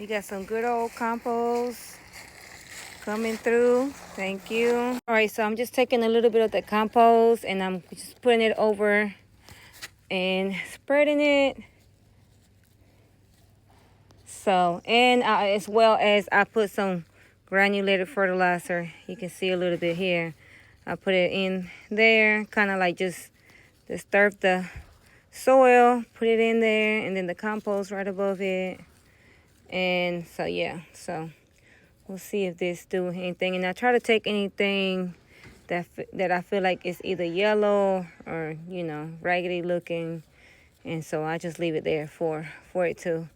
We got some good old compost coming through. Thank you. All right, so I'm just taking a little bit of the compost and I'm just putting it over and spreading it. So, and as well as I put some granulated fertilizer. You can see a little bit here. I put it in there, kind of like just disturb the soil, put it in there, and then the compost right above it. And so, yeah, so we'll see if this do anything. And I try to take anything that I feel like is either yellow or, you know, raggedy looking. And so I just leave it there for it to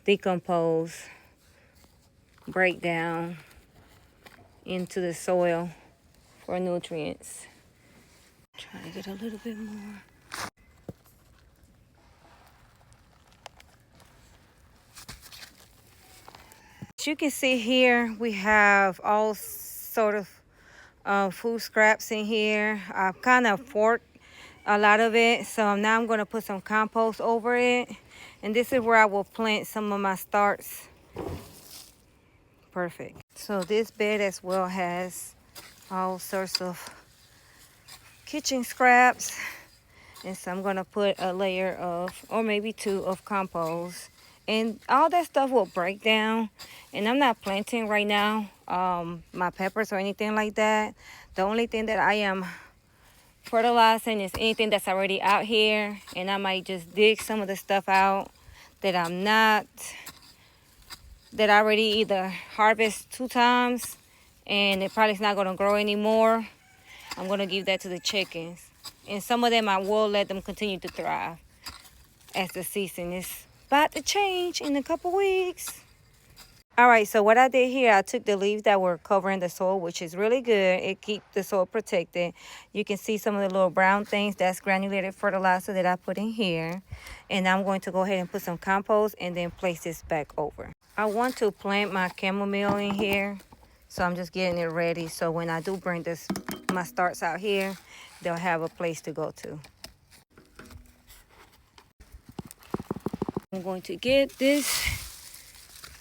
decompose, break down into the soil for nutrients. Try to get a little bit more. As you can see here, we have all sort of food scraps in here. I've kind of forked a lot of it, so now I'm going to put some compost over it, and this is where I will plant some of my starts. Perfect. So this bed as well has all sorts of kitchen scraps, and so I'm going to put a layer of, or maybe two, of compost, and all that stuff will break down. And I'm not planting right now my peppers or anything like that. The only thing that I am fertilizing is anything that's already out here, and I might just dig some of the stuff out that that I already either harvest 2 times and it probably is not going to grow anymore. I'm going to give that to the chickens, and some of them I will let them continue to thrive as the season is about to change in a couple weeks. All right, so what I did here, I took the leaves that were covering the soil, which is really good. It keeps the soil protected. You can see some of the little brown things. That's granulated fertilizer that I put in here. And I'm going to go ahead and put some compost and then place this back over. I want to plant my chamomile in here, so I'm just getting it ready. So when I do bring my starts out here, they'll have a place to go to. I'm going to get this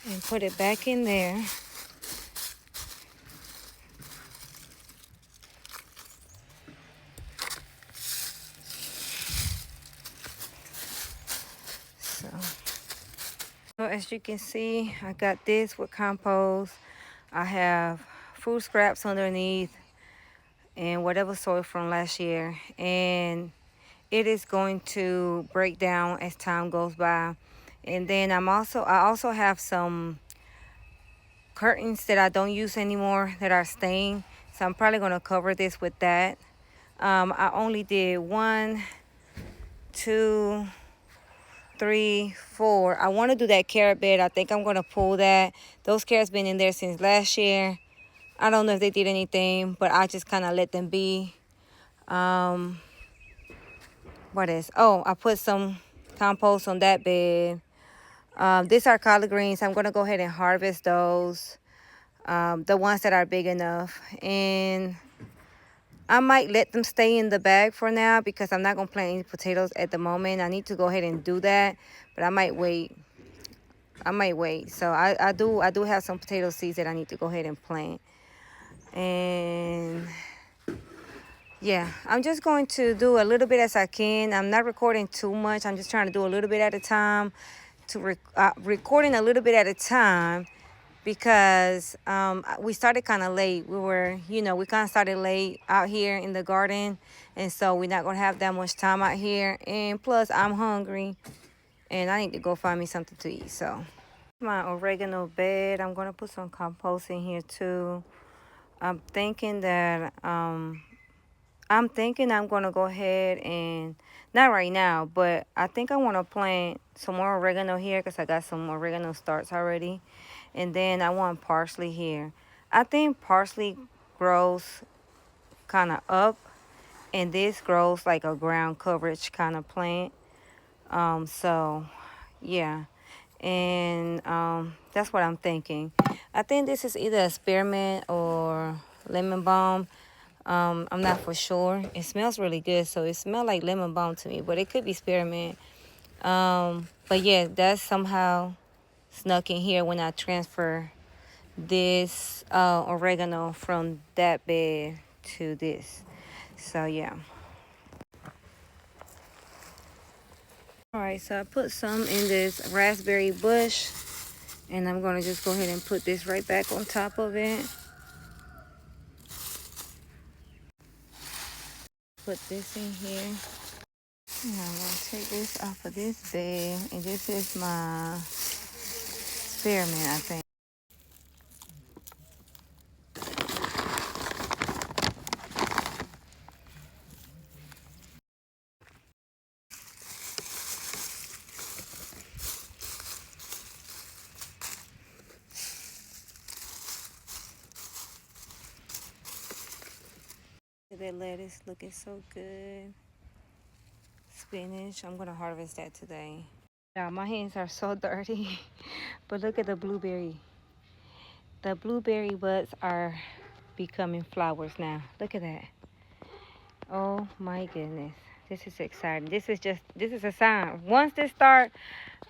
and put it back in there. So as you can see, I got this with compost. I have food scraps underneath and whatever soil from last year, and it is going to break down as time goes by. And then I also have some curtains that I don't use anymore that are staying, so I'm probably going to cover this with that. I only did 1, 2, 3, 4. I want to do that carrot bed. I think I'm going to pull that. Those carrots been in there since last year. I don't know if they did anything, but I just kind of let them be. What is? Oh, I put some compost on that bed. These are collard greens. I'm going to go ahead and harvest those. The ones that are big enough. And I might let them stay in the bag for now because I'm not going to plant any potatoes at the moment. I need to go ahead and do that, but I might wait. So I do have some potato seeds that I need to go ahead and plant. And yeah, I'm just going to do a little bit as I can. I'm not recording too much. I'm just trying to do a little bit at a time, recording a little bit at a time, because we started kind of late. We kind of started late out here in the garden, and so we're not going to have that much time out here. And plus, I'm hungry, and I need to go find me something to eat. So my oregano bed, I'm going to put some compost in here too. I'm thinking I'm going to go ahead and, not right now, but I think I want to plant some more oregano here because I got some oregano starts already. And then I want parsley here. I think parsley grows kind of up, and this grows like a ground coverage kind of plant. So, yeah. And that's what I'm thinking. I think this is either a spearmint or lemon balm. I'm not for sure. It smells really good, so it smells like lemon balm to me, but it could be spearmint. But yeah, that's somehow snuck in here when I transfer this oregano from that bed to this. So yeah. All right, so I put some in this raspberry bush, and I'm gonna just go ahead and put this right back on top of it. Put this in here. And I'm gonna take this off of this bed, and this is my spearmint, I think. That lettuce looking so good. Spinach, I'm gonna harvest that today. Now my hands are so dirty, but look at the blueberry. The blueberry buds are becoming flowers now. Look at that. Oh my goodness, this is exciting. This is a sign. Once they start,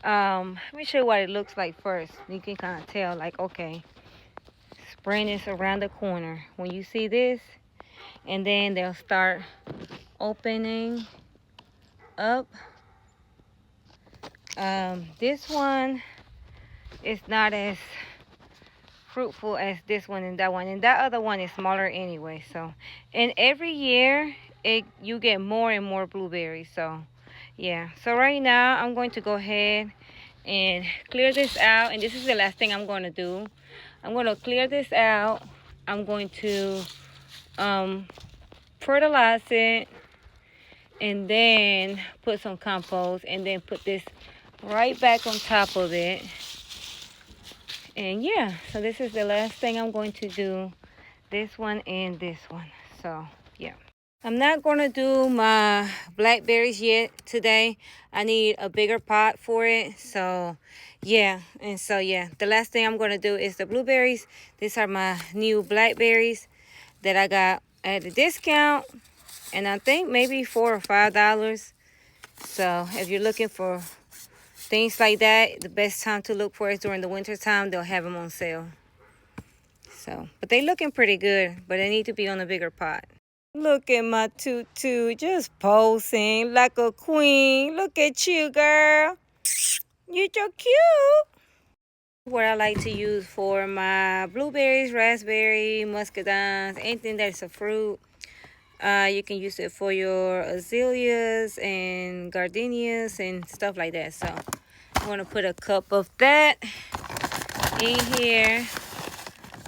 let me show you what it looks like first. You can kind of tell, like, okay, spring is around the corner. When you see this, and then they'll start opening up. This one is not as fruitful as this one and that other one is smaller anyway. So, and every year you get more and more blueberries. So yeah, so right now I'm going to go ahead and clear this out, and this is the last thing I'm going to do. I'm going to clear this out. I'm going to fertilize it, and then put some compost, and then put this right back on top of it. And yeah, so this is the last thing I'm going to do, this one and this one. So yeah, I'm not going to do my blackberries yet today. I need a bigger pot for it. So yeah, and so yeah, the last thing I'm going to do is the blueberries. These are my new blackberries that I got at a discount, and I think maybe $4 or $5. So if you're looking for things like that, the best time to look for is during the winter time. They'll have them on sale. So, but they looking pretty good, but they need to be on a bigger pot. Look at my tutu, just posing like a queen. Look at you, girl. You're so cute. What I like to use for my blueberries, raspberry, muscadines, anything that's a fruit. You can use it for your azaleas and gardenias and stuff like that. So I'm going to put a cup of that in here.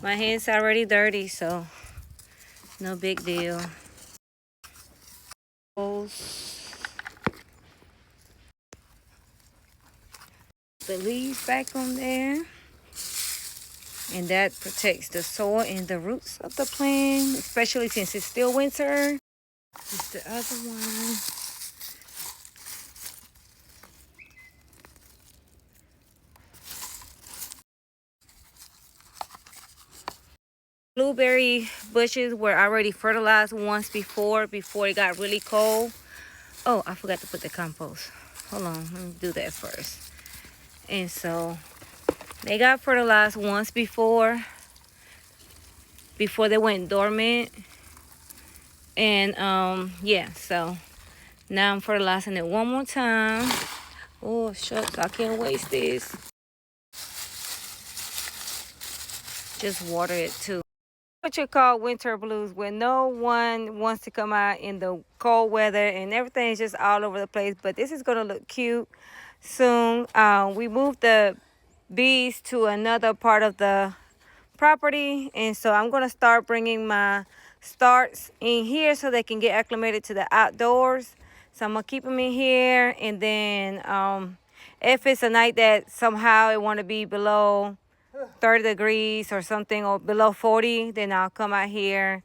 My hands are already dirty, so no big deal. The leaves back on there, and that protects the soil and the roots of the plant, especially since it's still winter. It's the other one. Blueberry bushes were already fertilized once before it got really cold. Oh, I forgot to put the compost. Hold on, let me do that first. And so they got fertilized once before they went dormant. And yeah, so now I'm fertilizing it one more time. Oh shucks, I can't waste this. Just water it too. What you call winter blues, when no one wants to come out in the cold weather and everything's just all over the place. But this is gonna look cute soon. We moved the bees to another part of the property, and so I'm gonna start bringing my starts in here so they can get acclimated to the outdoors. So I'm gonna keep them in here, and then if it's a night that somehow it want to be below 30 degrees or something, or below 40, then I'll come out here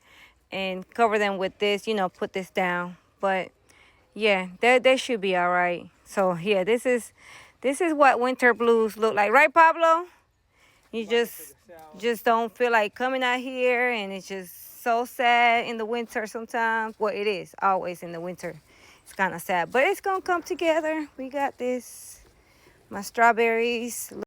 and cover them with this, put this down. But yeah, they should be all right. So yeah, this is what winter blues look like, right, Pablo? You just don't feel like coming out here, and it's just so sad in the winter sometimes. Well, it is always in the winter. It's kind of sad, but it's gonna come together. We got this. My strawberries.